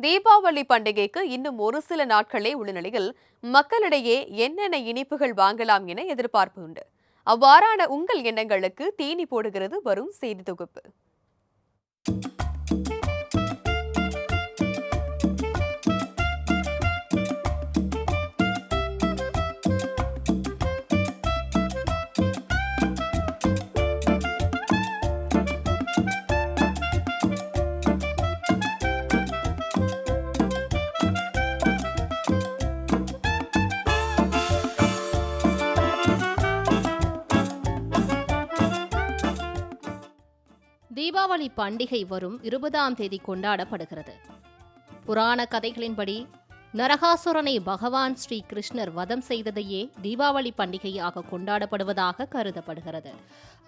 தீபாவளி பண்டிகைக்கு இன்னும் ஒரு சில நாட்களே உள்ள நிலையில் மக்களிடையே என்னென்ன இனிப்புகள் வாங்கலாம் என எதிர்பார்ப்பு உண்டு. அவ்வாறான உங்கள் எண்ணங்களுக்கு தீனி போடுகிறது வரும் செய்தி தொகுப்பு. தீபாவளி பண்டிகை வரும் 20ஆம் தேதி கொண்டாடப்படுகிறது. புராண கதைகளின்படி நரகாசுரனை பகவான் ஸ்ரீ கிருஷ்ணர் வதம் செய்ததையே தீபாவளி பண்டிகையாக கொண்டாடப்படுவதாக கருதப்படுகிறது.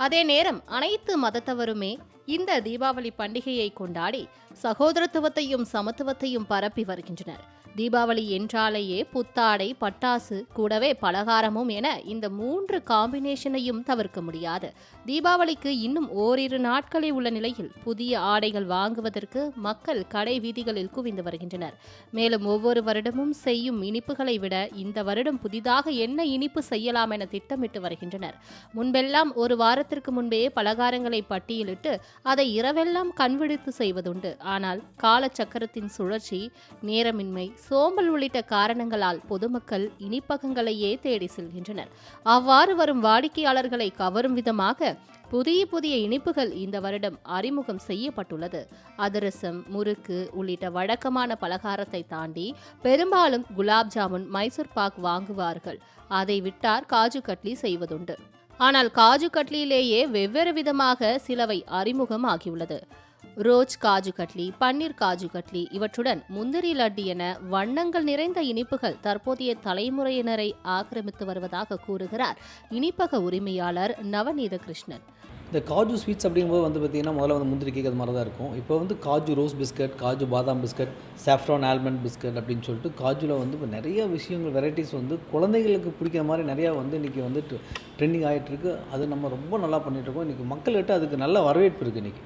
அதே நேரம் அனைத்து மதத்தவருமே இந்த தீபாவளி பண்டிகையை கொண்டாடி சகோதரத்துவத்தையும் சமத்துவத்தையும் பரப்பி வருகின்றனர். தீபாவளி என்றாலேயே புத்தாடை, பட்டாசு, கூடவே பலகாரமும் என இந்த 3 காம்பினேஷனையும் தவிர்க்க முடியாது. தீபாவளிக்கு இன்னும் ஓரிரு நாட்களே உள்ள நிலையில் புதிய ஆடைகள் வாங்குவதற்கு மக்கள் கடை வீதிகளில் குவிந்து வருகின்றனர். மேலும் ஒவ்வொரு வருடமும் செய்யும் இனிப்புகளை விட இந்த வருடம் புதிதாக என்ன இனிப்பு செய்யலாம் என திட்டமிட்டு வருகின்றனர். முன்பெல்லாம் ஒரு வாரத்திற்கு முன்பே பலகாரங்களை பட்டியலிட்டு அதை இரவெல்லாம் கண்விழித்து செய்வதுண்டு. ஆனால் காலச்சக்கரத்தின் சுழற்சி, நேரமின்மை, சோம்பல் உள்ளிட்ட காரணங்களால் பொதுமக்கள் இனிப்பகங்களையே தேடி செல்கின்றனர். அவ்வாறு வரும் வாடிக்கையாளர்களை கவரும் விதமாக புதிய புதிய இனிப்புகள் இந்த வருடம் அறிமுகம் செய்யப்பட்டுள்ளது. அதிரசம், முறுக்கு உள்ளிட்ட வழக்கமான பலகாரத்தை தாண்டி பெரும்பாலும் குலாப் ஜாமுன், மைசூர் பாக் வாங்குவார்கள். அதை விட்டார் காஜு கட்லி செய்வதுண்டு. ஆனால் காஜு கட்லியிலேயே வெவ்வேறு விதமாக சிலவை அறிமுகம் ஆகியுள்ளது. ரோஜ் காஜு கட்லி, பன்னீர் காஜு கட்லி, இவற்றுடன் முந்திரி லட்டு என வண்ணங்கள் நிறைந்த இனிப்புகள் தற்போதைய தலைமுறையினரை ஆக்கிரமித்து வருவதாக கூறுகிறார் இனிப்பக உரிமையாளர் நவநீத கிருஷ்ணன். இந்த காஜு ஸ்வீட்ஸ் அப்படிங்கும்போது பார்த்திங்கன்னா முதல்ல முந்திரி கேக் அது மாதிரி தான் இருக்கும். இப்போ காஜு ரோஸ் பிஸ்கட், காஜு பாதாம் பிஸ்கட், சாஃப்ரான் ஆல்மண்ட் பிஸ்கட் அப்படின்னு சொல்லிட்டு காஜுவில் இப்போ நிறைய விஷயங்கள் வெரைட்டிஸ் குழந்தைகளுக்கு பிடிக்கிற மாதிரி நிறையா இன்றைக்கி ட்ரெண்டிங் ஆகிட்டுருக்கு. அது நம்ம ரொம்ப நல்லா பண்ணிகிட்ருக்கோம். இன்றைக்கி மக்கள்கிட்ட அதுக்கு நல்ல வரவேற்பு இருக்குது. இன்றைக்கி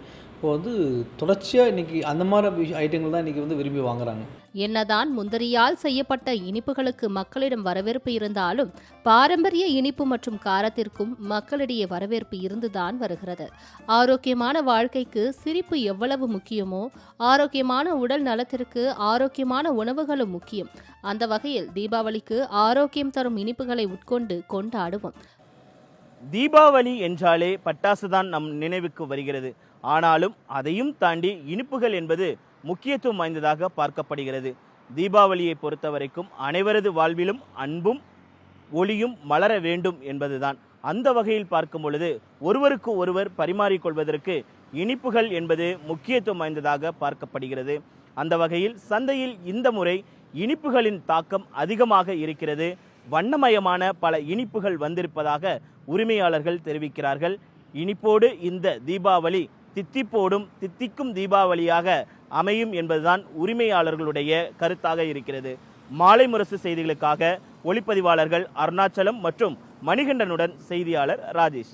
தொடர்ச்சியாக இன்றைக்கி அந்த மாதிரி ஐட்டங்கள் தான் இன்றைக்கி விரும்பி வாங்குறாங்க. என்னதான் முந்திரியால் செய்யப்பட்ட இனிப்புகளுக்கு மக்களிடம் வரவேற்பு இருந்தாலும் பாரம்பரிய இனிப்பு மற்றும் காரத்திற்கும் மக்களிடையே வரவேற்பு இருந்துதான் வருகிறது. ஆரோக்கியமான வாழ்க்கைக்கு சிரிப்பு எவ்வளவு முக்கியமோ ஆரோக்கியமான உடல் நலத்திற்கு ஆரோக்கியமான உணவுகளும் முக்கியம். அந்த வகையில் தீபாவளிக்கு ஆரோக்கியம் தரும் இனிப்புகளை உட்கொண்டு கொண்டாடுவோம். தீபாவளி என்றாலே பட்டாசுதான் நம் நினைவுக்கு வருகிறது. ஆனாலும் அதையும் தாண்டி இனிப்புகள் என்பது முக்கியத்துவம் வாய்ந்ததாக பார்க்கப்படுகிறது. தீபாவளியை பொறுத்த வரைக்கும் அனைவரது வாழ்விலும் அன்பும் ஒளியும் மலர வேண்டும் என்பதுதான். அந்த வகையில் பார்க்கும் பொழுது ஒருவருக்கு ஒருவர் பரிமாறிக்கொள்வதற்கு இனிப்புகள் என்பது முக்கியத்துவம் வாய்ந்ததாக பார்க்கப்படுகிறது. அந்த வகையில் சந்தையில் இந்த முறை இனிப்புகளின் தாக்கம் அதிகமாக இருக்கிறது. வண்ணமயமான பல இனிப்புகள் வந்திருப்பதாக உரிமையாளர்கள் தெரிவிக்கிறார்கள். இனிப்போடு இந்த தீபாவளி தித்திக்கும் தீபாவளியாக அமையும் என்பதுதான் உரிமையாளர்களுடைய கருத்தாக இருக்கிறது. மாலை முரசு செய்திகளுக்காக ஒளிப்பதிவாளர்கள் அருணாச்சலம் மற்றும் மணிகண்டனுடன் செய்தியாளர் ராஜேஷ்.